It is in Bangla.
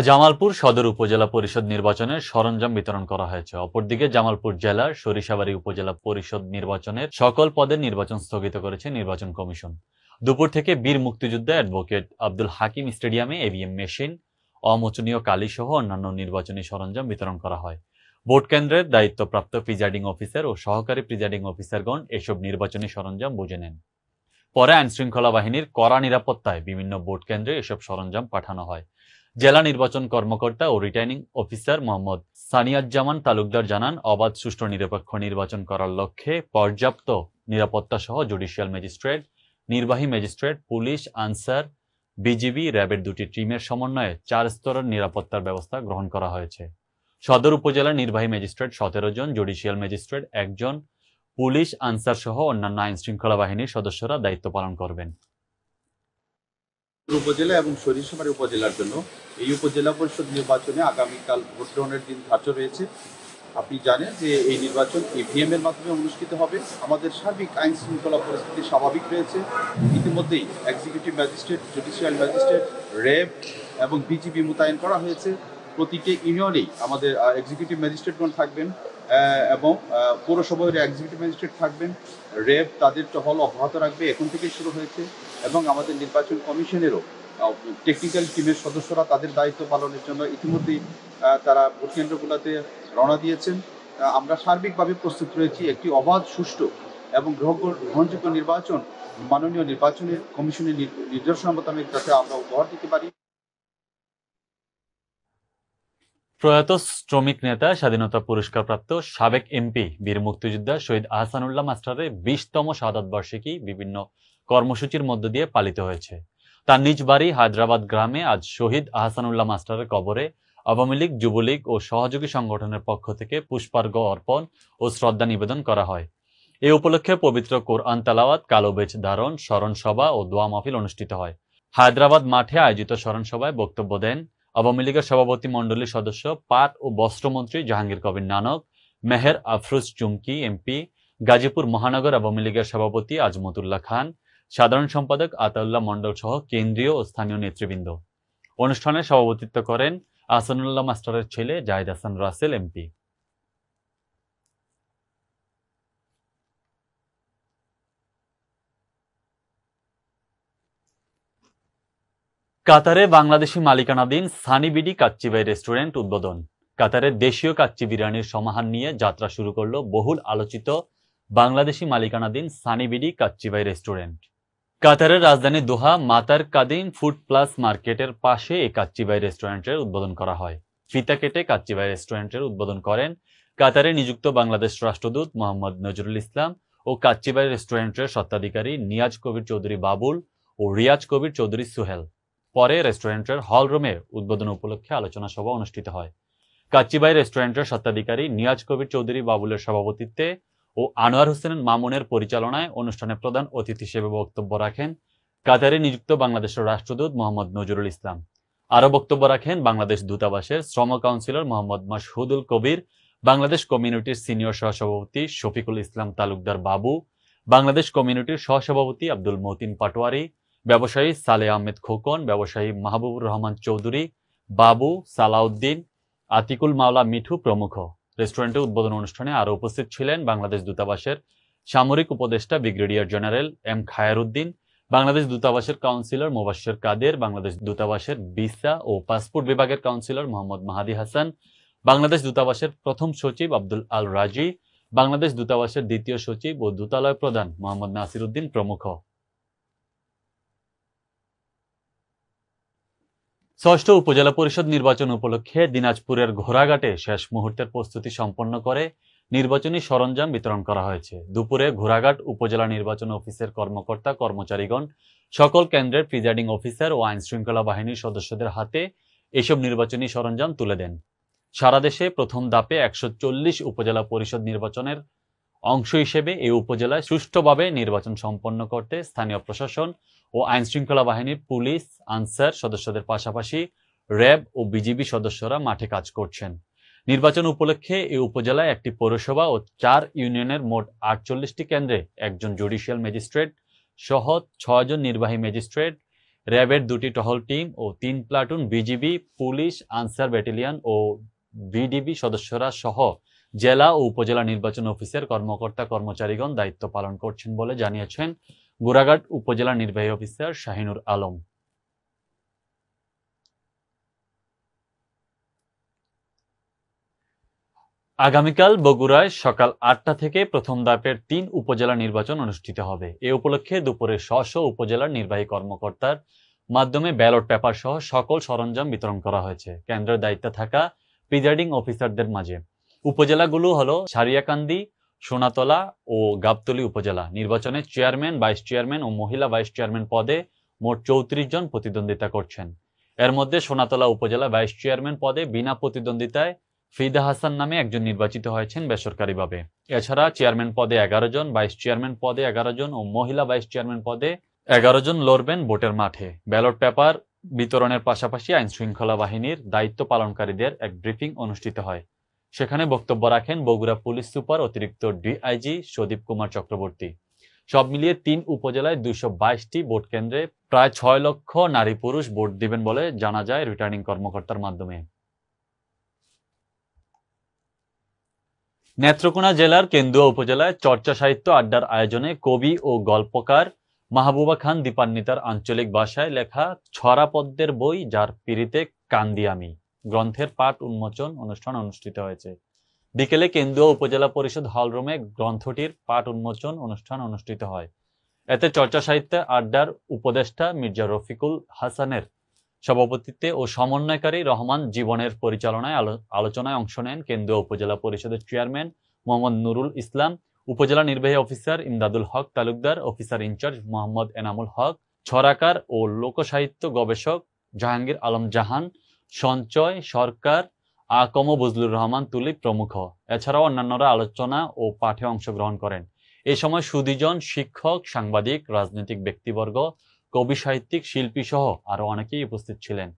জামালপুর সদর উপজেলা পরিষদ নির্বাচনের সরঞ্জাম বিতরণ করা হয়েছে। অপরদিকে জামালপুর জেলার সরিষাবাড়ী উপজেলা পরিষদ নির্বাচনের সকল পদের নির্বাচন স্থগিত করেছে নির্বাচন কমিশন। দুপুর থেকে বীর মুক্তিযোদ্ধা অ্যাডভোকেট আব্দুল হাকিম স্টেডিয়ামে ইভিএম মেশিন, অমোচনীয় কালি সহ অন্যান্য নির্বাচনী সরঞ্জাম বিতরণ করা হয়। ভোট কেন্দ্রের দায়িত্বপ্রাপ্ত প্রিজাইডিং অফিসার ও সহকারী প্রিজাইডিং অফিসারগণ এসব নির্বাচনী সরঞ্জাম বুঝে নেন। পরে আইনশৃঙ্খলা বাহিনীর কড়া নিরাপত্তায় বিভিন্ন ভোট কেন্দ্রে এসব সরঞ্জাম পাঠানো হয়। জেলা নির্বাচন কর্মকর্তা ও রিটার্নিং অফিসার মোহাম্মদ সানিয়াজ্জামান তালুকদার জানান, অবাধ, সুষ্ঠু, নিরপেক্ষ নির্বাচন করার লক্ষ্যে পর্যাপ্ত নিরাপত্তা সহ জুডিশিয়াল ম্যাজিস্ট্রেট, নির্বাহী ম্যাজিস্ট্রেট, পুলিশ, আনসার, বিজিবি, র্যাবের 2টি টিমের সমন্বয়ে 4 স্তরের নিরাপত্তার ব্যবস্থা গ্রহণ করা হয়েছে। সদর উপজেলার নির্বাহী ম্যাজিস্ট্রেট 17 জন, জুডিশিয়াল ম্যাজিস্ট্রেট 1 জন, পুলিশ, আনসার সহ অন্যান্য আইন শৃঙ্খলা বাহিনীর সদস্যরা দায়িত্ব পালন করবেন। উপজেলা এবং সরিষাবাড়ী উপজেলার জন্য এই উপজেলা পরিষদ নির্বাচনে আগামীকাল ভোট গ্রহণের দিন ধার্য রয়েছে। আপনি জানেন যে এই নির্বাচন ইভিএম এর মাধ্যমে অনুষ্ঠিত হবে। আমাদের সার্বিক আইন শৃঙ্খলা পরিস্থিতি স্বাভাবিক রয়েছে। ইতিমধ্যেই executive magistrate, judicial magistrate, RAB এবং বিজিবি মোতায়েন করা হয়েছে। প্রতিটি ইউনিয়নেই আমাদের এক্সিকিউটিভ ম্যাজিস্ট্রেটগণ থাকবেন এবং পৌরসভার এক্সিকিউটিভ ম্যাজিস্ট্রেট থাকবেন। র্যাব তাদের টহল অব্যাহত রাখবে, এখন থেকেই শুরু হয়েছে। এবং আমাদের নির্বাচন কমিশনেরও টেকনিক্যাল টিমের সদস্যরা তাদের দায়িত্ব পালনের জন্য ইতিমধ্যেই তারা ভোট কেন্দ্রগুলোতে রওনা দিয়েছেন। আমরা সার্বিকভাবে প্রস্তুত রয়েছি একটি অবাধ, সুষ্ঠু এবং গ্রহণযোগ্য নির্বাচন মাননীয় নির্বাচনের কমিশনের নির্দেশনা মোতাবেক যাতে আমরা উপহার দিতে পারি। প্রয়াত শ্রমিক নেতা, স্বাধীনতা পুরস্কারপ্রাপ্ত সাবেক এমপি বীর মুক্তিযোদ্ধা শহীদ আহসানুল্লাহ মাস্টারের 20তম শাহাদাত বার্ষিকী বিভিন্ন কর্মসূচির মধ্য দিয়ে পালিত হয়েছে। তার নিজ বাড়ি হায়দ্রাবাদ গ্রামে আজ শহীদ আহসানুল্লাহ মাস্টারের কবরে আওয়ামী লীগ, যুবলীগ ও সহযোগী সংগঠনের পক্ষ থেকে পুষ্পার্ঘ অর্পণ ও শ্রদ্ধা নিবেদন করা হয়। এ উপলক্ষে পবিত্র কোরআন তেলাওয়াত, কালো বেজ ধারণ, স্মরণ সভা ও দোয়া মাহফিল অনুষ্ঠিত হয়। হায়দ্রাবাদ মাঠে আয়োজিত স্মরণ সভায় বক্তব্য দেন আওয়ামী লীগের সভাপতি মণ্ডলীর সদস্য, পাট ও বস্ত্রমন্ত্রী জাহাঙ্গীর কবির নানক, মেহের আফরোজ চুমকি এমপি, গাজীপুর মহানগর আওয়ামী লীগের সভাপতি আজমতুল্লাহ খান, সাধারণ সম্পাদক আতাউল্লাহ মণ্ডল সহ কেন্দ্রীয় ও স্থানীয় নেতৃবৃন্দ। অনুষ্ঠানে সভাপতিত্ব করেন আহসানুল্লাহ মাস্টারের ছেলে জাহিদ হাসান রাসেল এমপি। কাতারে বাংলাদেশি মালিকানাধীন Sunny BD Kacchi Bhai restaurant উদ্বোধন। কাতারের দেশীয় কাচ্চি বিরিয়ানির সমাহার নিয়ে যাত্রা শুরু করল বহুল আলোচিত বাংলাদেশি মালিকানাধীন Sunny BD Kacchi Bhai restaurant. কাতারের রাজধানী দোহা মাতার কাদিম ফুড প্লাস মার্কেটের পাশে এই কাচ্চি বাই রেস্টুরেন্টের উদ্বোধন করা হয়। ফিতা কেটে কাচ্চি বাই রেস্টুরেন্টের উদ্বোধন করেন কাতারে নিযুক্ত বাংলাদেশ রাষ্ট্রদূত মোহাম্মদ নজরুল ইসলাম ও কাচ্চি বাই রেস্টুরেন্টের স্বত্বাধিকারী নিয়াজ কবির চৌধুরী বাবুল ও রিয়াজ কবির চৌধুরী সুহেল। পরে রেস্টুরেন্টের হল রুমে উদ্বোধন উপলক্ষে আলোচনা সভা অনুষ্ঠিত হয়। কাচ্চি বাই রেস্টুরেন্টের স্বত্বাধিকারী নিয়াজ কবির চৌধুরী বাবুলের সভাপতিত্বে ও আনোয়ার হোসেন মামুনের পরিচালনায় অনুষ্ঠানে প্রধান অতিথি হিসেবে বক্তব্য রাখেন কাতারে নিযুক্ত বাংলাদেশের রাষ্ট্রদূত মোহাম্মদ নজরুল ইসলাম। আরও বক্তব্য রাখেন বাংলাদেশ দূতাবাসের শ্রম কাউন্সিলর মোহাম্মদ মাসহুদুল কবির, বাংলাদেশ কমিউনিটির সিনিয়র সহসভাপতি শফিকুল ইসলাম তালুকদার বাবু, বাংলাদেশ কমিউনিটির সহসভাপতি আব্দুল মতিন পাটোয়ারি, ব্যবসায়ী সালেহ আহমেদ খোকন, ব্যবসায়ী মাহবুবুর রহমান চৌধুরী বাবু, সালাউদ্দিন, আতিকুল মাওলা মিঠু প্রমুখ। রেস্টুরেন্টের উদ্বোধন অনুষ্ঠানে আরও উপস্থিত ছিলেন বাংলাদেশ দূতাবাসের সামরিক উপদেষ্টা brigadier general M Khairuddin, Bangladesh দূতাবাসের কাউন্সিলর মোবাশ্বের কাদের, বাংলাদেশ দূতাবাসের ভিসা ও পাসপোর্ট বিভাগের কাউন্সিলর মোহাম্মদ মাহাদি হাসান, বাংলাদেশ দূতাবাসের প্রথম সচিব আব্দুল আল রাজি, বাংলাদেশ দূতাবাসের দ্বিতীয় সচিব ও দূতালয় প্রধান মোহাম্মদ নাসির উদ্দিন প্রমুখ। ষষ্ঠ উপজেলা পরিষদ নির্বাচন উপলক্ষে দিনাজপুরের ঘোড়াঘাটে শেষ মুহূর্তের প্রস্তুতি সম্পন্ন করে নির্বাচনী সরঞ্জাম বিতরণ করা হয়েছে। দুপুরে ঘোড়াঘাট উপজেলা নির্বাচন অফিসের কর্মকর্তা কর্মচারীগণ সকল কেন্দ্রের প্রিজাইডিং অফিসার ও আইন শৃঙ্খলা বাহিনীর সদস্যদের হাতে এসব নির্বাচনী সরঞ্জাম তুলে দেন। সারা দেশে প্রথম ধাপে 140 উপজেলা পরিষদ নির্বাচনের অংশ হিসেবে এই উপজেলায় সুষ্ঠুভাবে নির্বাচন সম্পন্ন করতে স্থানীয় প্রশাসন ও আইন শৃঙ্খলা বাহিনীর পুলিশ, আনসার সদস্যদের পাশাপাশি র্যাব ও বিজিবি সদস্যরা মাঠে কাজ করছেন। নির্বাচন উপলক্ষে এই উপজেলায় একটি পৌরসভা ও 4 ইউনিয়নের মোট 48টি কেন্দ্রে একজন জুডিশিয়াল ম্যাজিস্ট্রেট সহ 6 জন নির্বাহী ম্যাজিস্ট্রেট র্যাবের 2টি টহল টিম ও 3 platoon BGB, police, Ansar battalion ও ভিডিবি সদস্যরা সহ জেলা ও উপজেলা নির্বাচন অফিসের কর্মকর্তা কর্মচারীগণ দায়িত্ব পালন করছেন বলে জানিয়েছেন গোরাঘাট উপজেলা নির্বাহী অফিসার শাহিনুর আলম। আগামীকাল বগুড়ায় সকাল 8টা থেকে প্রথম ধাপের 3 উপজেলা নির্বাচন অনুষ্ঠিত হবে। এ উপলক্ষে দুপুরে স্ব উপজেলার নির্বাহী কর্মকর্তার মাধ্যমে ব্যালট পেপার সহ সকল সরঞ্জাম বিতরণ করা হয়েছে কেন্দ্রের দায়িত্বে থাকা প্রিজাইডিং অফিসারদের মাঝে। উপজেলাগুলো হলো সারিয়াকান্দি, সোনাতলা ও গাবতলী উপজেলা। নির্বাচনে চেয়ারম্যান, ভাইস চেয়ারম্যান ও মহিলা ভাইস চেয়ারম্যান পদে মোট 34 জন প্রতিদ্বন্দ্বিতা করছেন। এর মধ্যে সোনাতলা উপজেলা ভাইস চেয়ারম্যান পদে বিনা প্রতিদ্বন্দ্বিতায় ফিদা হাসান নামে একজন নির্বাচিত হয়েছেন বেসরকারিভাবে। এছাড়া চেয়ারম্যান পদে 11 জন, ভাইস চেয়ারম্যান পদে 11 জন ও মহিলা ভাইস চেয়ারম্যান পদে 11 জন লড়বেন ভোটের মাঠে। ব্যালট পেপার বিতরণের পাশাপাশি আইন শৃঙ্খলা বাহিনীর দায়িত্ব পালনকারীদের এক ব্রিফিং অনুষ্ঠিত হয়। সেখানে বক্তব্য রাখেন বগুড়া পুলিশ সুপার অতিরিক্ত ডিআইজি সদীপ কুমার চক্রবর্তী। সব মিলিয়ে 3 উপজেলায় 222টি ভোট কেন্দ্রে প্রায় 6 লক্ষ নারী পুরুষ ভোট দিবেন বলে জানা যায় রিটার্নিং কর্মকর্তার মাধ্যমে। নেত্রকোনা জেলার কেন্দুয়া উপজেলায় চর্চা সাহিত্য আড্ডার আয়োজনে কবি ও গল্পকার মাহবুবা খান দীপান্বিতার আঞ্চলিক ভাষায় লেখা ছড়া পদ্যের বই যার পিরিতে কান্দি আমি গ্রন্থের পাঠ উন্মোচন অনুষ্ঠান অনুষ্ঠিত হয়েছে। বিকেলে কেন্দুয়া উপজেলা পরিষদ হলরুমে গ্রন্থটির পাঠ উন্মোচন অনুষ্ঠান অনুষ্ঠিত হয়। এতে চর্চা সাহিত্য আড্ডার উপদেষ্টা মির্জা রফিকুল হাসানের সভাপতিত্বে ও সমন্বয়কারী রহমান জীবনের পরিচালনায় আলোচনায় অংশ নেন কেন্দুয়া উপজেলা পরিষদের চেয়ারম্যান মোহাম্মদ নুরুল ইসলাম, উপজেলা নির্বাহী অফিসার ইমদাদুল হক তালুকদার, অফিসার ইনচার্জ মোহাম্মদ এনামুল হক, ছড়াকার ও লোকসাহিত্য গবেষক জাহাঙ্গীর আলম জাহান, সঞ্চয় সরকার, আকম বজলুর রহমান তুলি প্রমুখ। এছাড়াও অন্যান্যরা আলোচনা ও পাঠে অংশগ্রহণ করেন। এ সময় সুধীজন, শিক্ষক, সাংবাদিক, রাজনৈতিক ব্যক্তিবর্গ, কবি, সাহিত্যিক, শিল্পী সহ আরো অনেকেই উপস্থিত ছিলেন।